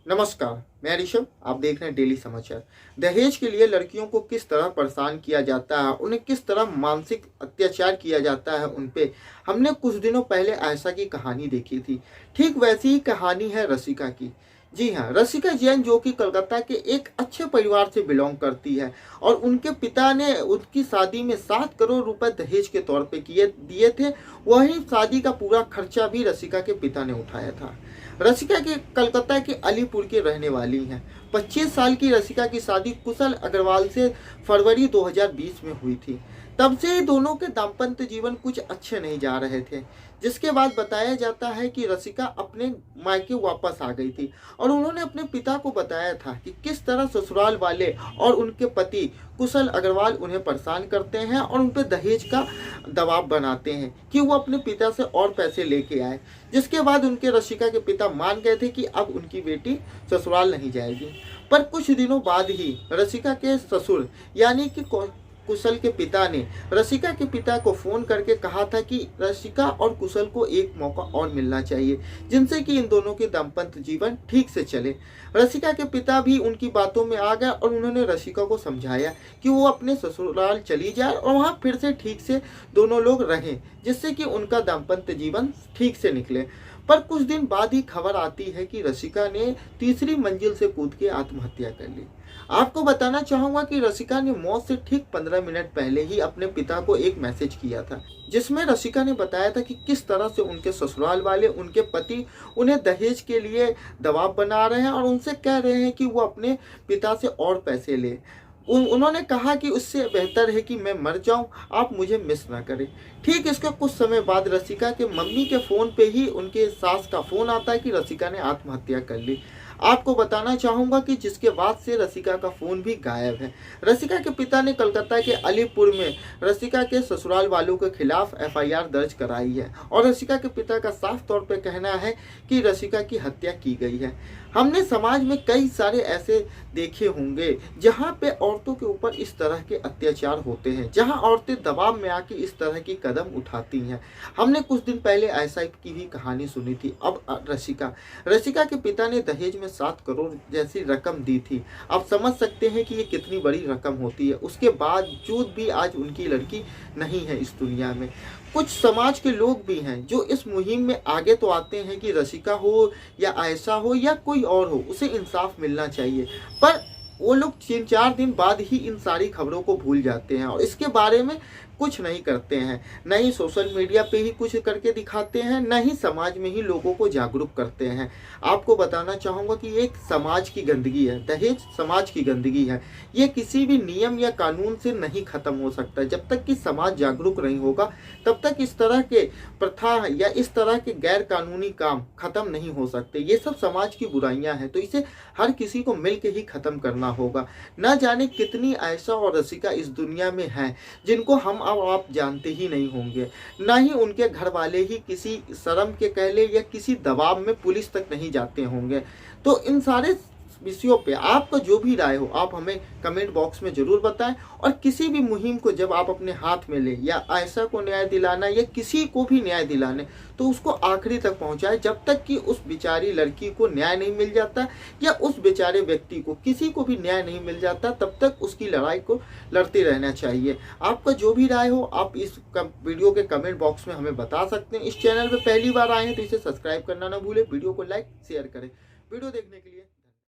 नमस्कार, मैं ऋषभ। आप देख रहे हैं डेली समाचार। दहेज के लिए लड़कियों को किस तरह परेशान किया जाता है, उन्हें किस तरह मानसिक अत्याचार किया जाता है उन पे, हमने कुछ दिनों पहले आयशा की कहानी देखी थी। ठीक वैसी ही कहानी है रसिका की। जी हाँ, रसिका जैन जो कि कलकत्ता के एक अच्छे परिवार से बिलोंग करती है और उनके पिता ने उनकी शादी में 7 करोड़ रुपए दहेज के तौर पे दिए थे। वही शादी का पूरा खर्चा भी रसिका के पिता ने उठाया था। रसिका के कलकत्ता के अलीपुर की रहने वाली हैं। 25 साल की रसिका की शादी कुशल अग्रवाल से फरवरी 2020 में हुई थी। तब से ही दोनों के दाम्पत्य जीवन कुछ अच्छे नहीं जा रहे थे, जिसके बाद बताया जाता है कि रसिका अपने मायके वापस आ गई थी और उन्होंने अपने पिता को बताया था कि किस तरह ससुराल वाले और उनके पति कुशल अग्रवाल उन्हें परेशान करते हैं और उन पर दहेज का दबाव बनाते हैं कि वो अपने पिता से और पैसे लेके आए। जिसके बाद उनके रसिका के पिता मान गए थे कि अब उनकी बेटी ससुराल नहीं जाएगी। पर कुछ दिनों बाद ही रसिका के ससुर यानी कि कुशल के पिता ने रसिका के पिता को फोन करके कहा था कि रसिका और कुशल को एक मौका और मिलना चाहिए, जिनसे कि इन दोनों के दाम्पत्य जीवन ठीक से चले। रसिका के पिता भी उनकी बातों में आ गए और उन्होंने रसिका को समझाया कि वो अपने ससुराल चली जाए और वहाँ फिर से ठीक से दोनों लोग रहें, जिससे कि उनका दाम्पत्य जीवन ठीक से निकले। पर कुछ दिन बाद ही खबर आती है कि रसिका ने तीसरी मंजिल से कूद के आत्महत्या कर ली। आपको बताना चाहूंगा कि रसिका ने मौत से ठीक 15 मिनट पहले ही अपने पिता को एक मैसेज किया था, जिसमें रसिका ने बताया था कि किस तरह से उनके ससुराल वाले, उनके पति उन्हें दहेज के लिए दबाव बना रहे हैं और उनसे कह रहे हैं कि वो अपने पिता से और पैसे ले। उन्होंने कहा कि उससे बेहतर है कि मैं मर जाऊं, आप मुझे मिस ना करें। ठीक इसके कुछ समय बाद रसिका के मम्मी के फ़ोन पे ही उनके सास का फ़ोन आता है कि रसिका ने आत्महत्या कर ली। आपको बताना चाहूँगा कि जिसके बाद से रसिका का फ़ोन भी गायब है। रसिका के पिता ने कलकत्ता के अलीपुर में रसिका के ससुराल वालों के खिलाफ एफआईआर दर्ज कराई है और रसिका के पिता का साफ तौर पर कहना है कि रसिका की हत्या की गई है। हमने समाज में कई सारे ऐसे देखे होंगे जहाँ पे औरतों के ऊपर इस तरह के अत्याचार होते हैं, जहाँ औरतें दबाव में आके इस तरह की कदम उठाती हैं। हमने कुछ दिन पहले ऐसा की भी कहानी सुनी थी। अब रसिका के पिता ने दहेज में 7 करोड़ जैसी रकम दी थी। आप समझ सकते हैं कि ये कितनी बड़ी रकम होती है। उसके बावजूद भी आज उनकी लड़की नहीं है इस दुनिया में। कुछ समाज के लोग भी हैं जो इस मुहिम में आगे तो आते हैं कि रसिका हो या आयशा हो या कोई और हो, उसे इंसाफ मिलना चाहिए। पर वो लोग 3-4 दिन बाद ही इन सारी खबरों को भूल जाते हैं और इसके बारे में कुछ नहीं करते हैं। न ही सोशल मीडिया पे ही कुछ करके दिखाते हैं, न ही समाज में ही लोगों को जागरूक करते हैं। आपको बताना चाहूँगा कि ये एक समाज की गंदगी है, दहेज समाज की गंदगी है। ये किसी भी नियम या कानून से नहीं खत्म हो सकता। जब तक कि समाज जागरूक नहीं होगा तब तक इस तरह के प्रथा या इस तरह के गैर कानूनी काम खत्म नहीं हो सकते। ये सब समाज की बुराइयां हैं, तो इसे हर किसी को मिल के ही खत्म करना होगा। न जाने कितनी आयशा और रसिका इस दुनिया में हैं जिनको हम अब आप जानते ही नहीं होंगे, ना ही उनके घर वाले ही किसी शर्म के कह ले या किसी दबाव में पुलिस तक नहीं जाते होंगे। तो इन सारे विषयों पे आपका जो भी राय हो आप हमें कमेंट बॉक्स में ज़रूर बताएं। और किसी भी मुहिम को जब आप अपने हाथ में लें, या आयशा को न्याय दिलाना या किसी को भी न्याय दिलाने, तो उसको आखिरी तक पहुंचाए। जब तक कि उस बेचारी लड़की को न्याय नहीं मिल जाता या उस बेचारे व्यक्ति को किसी को भी न्याय नहीं मिल जाता, तब तक उसकी लड़ाई को लड़ते रहना चाहिए। आपका जो भी राय हो आप इस वीडियो के कमेंट बॉक्स में हमें बता सकते हैं। इस चैनल पर पहली बार आए हैं तो इसे सब्सक्राइब करना ना भूलें, वीडियो को लाइक शेयर करें। वीडियो देखने के लिए